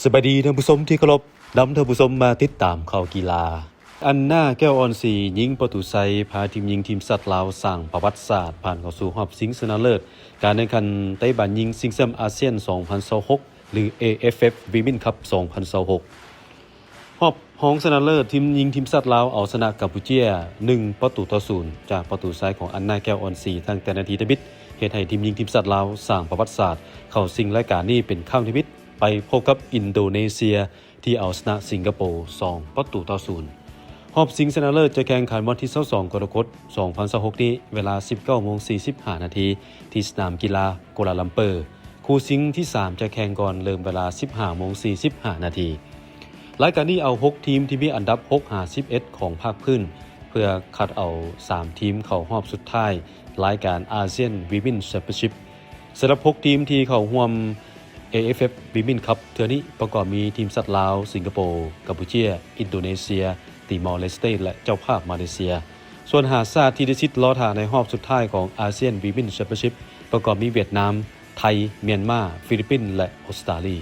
สวัสดีท่านผู้ชมที่เคารพนำท่านผู้ชมมาติดตามข่าวกีฬาอันน่าแก้วออนซียิงประตูไซพาทีมยิงทีมสัตว์ลาวสร้างประวัติศาสตร์ผ่านเข้าสู่รอบชิงชนะเลิศการแข่งขันไต้หวันยิงชิงแชมป์อาเซียน 2026 หรือ AFF Women Cup 2026 รอบรองชนะเลิศทีมยิงทีมสัตว์ลาวเอาชนะกัมพูชา1-0จากประตูไซของอันน่าแก้วออนซีทางแต่นาทีทบิดเฮ็ดให้ทีมยิงทีมสัตว์ลาวสร้างประวัติศาสตร์เข้าชิงรายการนี้เป็นครั้งที่ ไปพบกับอินโดนีเซียที่เอาชนะสิงคโปร์2-0รอบชิงชนะเลิศจะแข่งขันวันที่22กรกฎาคม2026นี้เวลา 19:45 นที่สนามกีฬากัวลาลัมเปอร์คู่ชิงที่ 3 จะแข่งก่อนเริ่มเวลา 15:45 นรายการนี้เอา6ทีมที่มีอันดับ6-11ของภาคพื้นเพื่อคัดเอา3ทีมเข้ารอบสุดท้ายรายการอาเซียนวีมินแชมเปี้ยนชิพสำหรับ6ทีมที่เข้าร่วมAFF Women Cup เทื่อนี้ประกอบมีทีมสัตว์ลาวสิงคโปร์กัมพูชาอินโดนีเซียติมอร์เลสเตและเจ้าภาพมาเลเซียส่วนหาดชาติที่ได้ชิดล้อท่าในรอบสุดท้ายของอาเซียน Women Championship ประกอบมีเวียดนามไทยเมียนมาฟิลิปปินส์และออสเตรเลีย